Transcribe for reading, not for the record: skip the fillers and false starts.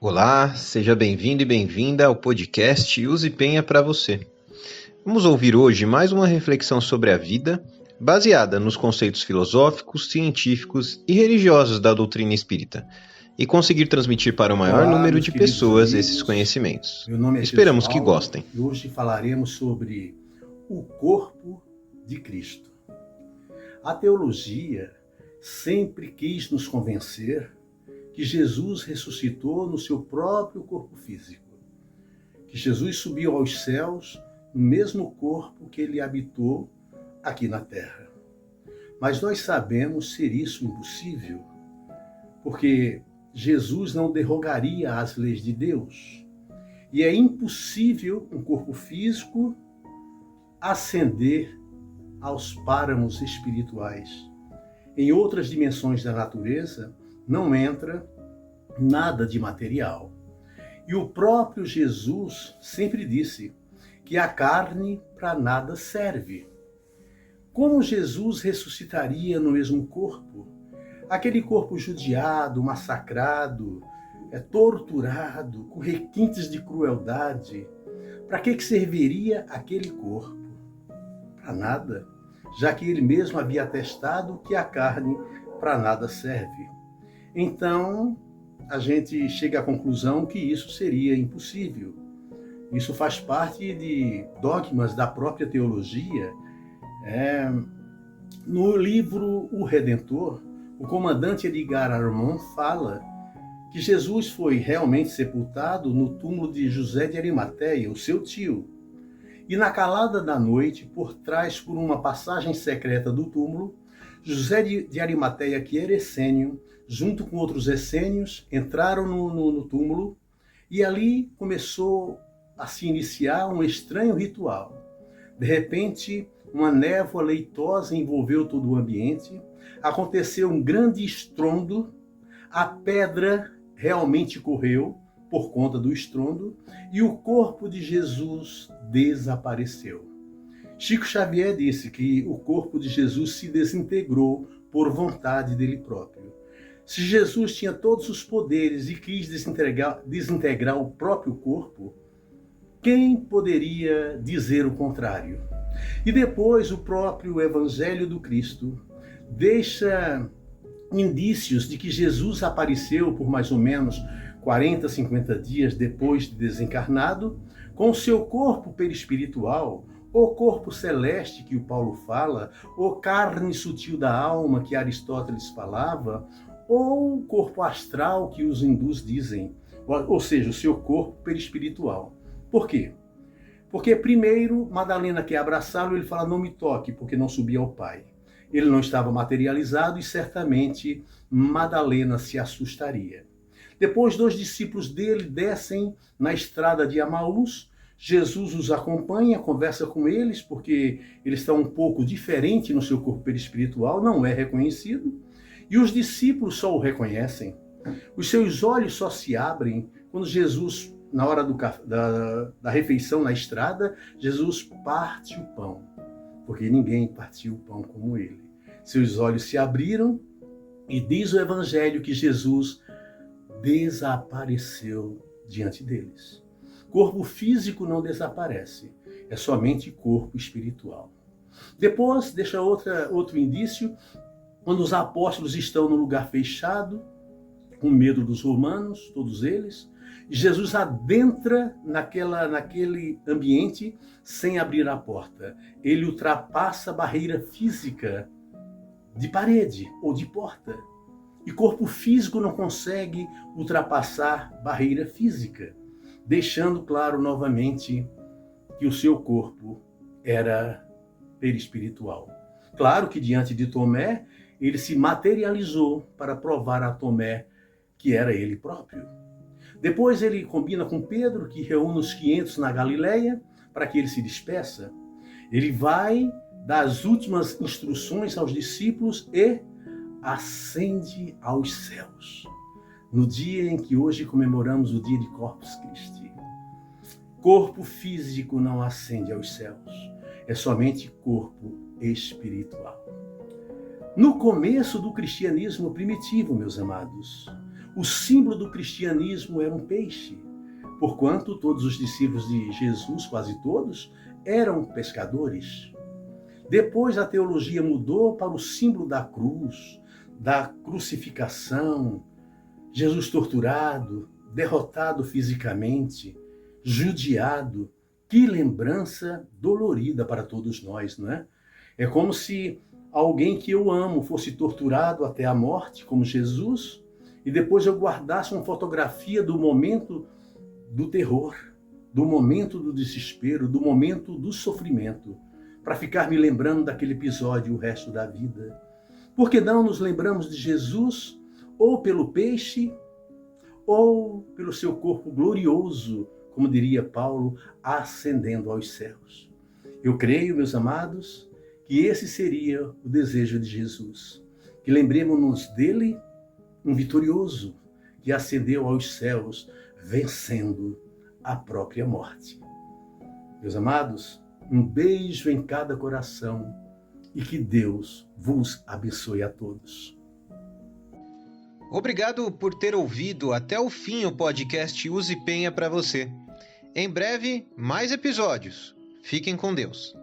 Olá, seja bem-vindo e bem-vinda ao podcast Use Penha para você. Vamos ouvir hoje mais uma reflexão sobre a vida, baseada nos conceitos filosóficos, científicos e religiosos da doutrina espírita, e conseguir transmitir para o maior Olá, número meus de queridos pessoas esses amigos. conhecimentos. Meu nome é Esperamos que Gesualdo gostem. e hoje falaremos sobre o corpo de Cristo. A teologia sempre quis nos convencer que Jesus ressuscitou no seu próprio corpo físico, que Jesus subiu aos céus no mesmo corpo que ele habitou aqui na terra. Mas nós sabemos ser isso impossível, porque Jesus não derrogaria às leis de Deus. E é impossível um corpo físico ascender aos páramos espirituais. Em outras dimensões da natureza, não entra nada de material. E o próprio Jesus sempre disse que a carne para nada serve. Como Jesus ressuscitaria no mesmo corpo? Aquele corpo judiado, massacrado, torturado, com requintes de crueldade. Para que serviria aquele corpo? Para nada, já que ele mesmo havia atestado que a carne para nada serve. Então, a gente chega à conclusão que isso seria impossível. Isso faz parte de dogmas da própria teologia. No livro O Redentor, o comandante Edgar Armand fala que Jesus foi realmente sepultado no túmulo de José de Arimateia, o seu tio. E na calada da noite, por trás, por uma passagem secreta do túmulo, José de Arimateia, que era essênio, junto com outros essênios, entraram no túmulo e ali começou a se iniciar um estranho ritual. De repente, uma névoa leitosa envolveu todo o ambiente, aconteceu um grande estrondo, a pedra realmente correu por conta do estrondo e o corpo de Jesus desapareceu. Chico Xavier disse que o corpo de Jesus se desintegrou por vontade dele próprio. Se Jesus tinha todos os poderes e quis desintegrar o próprio corpo, quem poderia dizer o contrário? E depois o próprio Evangelho do Cristo deixa indícios de que Jesus apareceu por mais ou menos 40, 50 dias depois de desencarnado, com o seu corpo perispiritual, ou corpo celeste que o Paulo fala, ou carne sutil da alma que Aristóteles falava, ou corpo astral que os hindus dizem, ou seja, o seu corpo perispiritual. Por quê? Porque primeiro, Madalena quer abraçá-lo, ele fala, não me toque, porque não subi ao Pai. Ele não estava materializado e certamente Madalena se assustaria. Depois, 2 discípulos dele descem na estrada de Amaús. Jesus os acompanha, conversa com eles, porque eles estão um pouco diferentes no seu corpo perispiritual, não é reconhecido. E os discípulos só o reconhecem. Os seus olhos só se abrem quando Jesus, na hora da refeição na estrada, Jesus parte o pão, porque ninguém partiu o pão como ele. Seus olhos se abriram e diz o Evangelho que Jesus desapareceu diante deles. Corpo físico não desaparece, é somente corpo espiritual. Depois, deixa outro indício, quando os apóstolos estão no lugar fechado, com medo dos romanos, todos eles, Jesus adentra naquele ambiente sem abrir a porta. Ele ultrapassa a barreira física de parede ou de porta. E corpo físico não consegue ultrapassar barreira física, deixando claro novamente que o seu corpo era perispiritual. Claro que diante de Tomé, ele se materializou para provar a Tomé que era ele próprio. Depois ele combina com Pedro, que reúne os 500 na Galileia, para que ele se despeça. Ele vai dar as últimas instruções aos discípulos e ascende aos céus. No dia em que hoje comemoramos o dia de Corpus Christi. Corpo físico não ascende aos céus, é somente corpo espiritual. No começo do cristianismo primitivo, meus amados, O símbolo do cristianismo era um peixe, porquanto todos os discípulos de Jesus, quase todos, eram pescadores. Depois a teologia mudou para o símbolo da cruz, da crucificação, Jesus torturado, derrotado fisicamente, judiado. Que lembrança dolorida para todos nós, não é? É como se alguém que eu amo fosse torturado até a morte, como Jesus, e depois eu guardasse uma fotografia do momento do terror, do momento do desespero, do momento do sofrimento, para ficar me lembrando daquele episódio o resto da vida. Por que não nos lembramos de Jesus, ou pelo peixe, ou pelo seu corpo glorioso, como diria Paulo, ascendendo aos céus? Eu creio, meus amados, que esse seria o desejo de Jesus, que lembremos-nos dele, um vitorioso, que ascendeu aos céus, vencendo a própria morte. Meus amados, um beijo em cada coração e que Deus vos abençoe a todos. Obrigado por ter ouvido até o fim o podcast Use Penha para você. Em breve, mais episódios. Fiquem com Deus.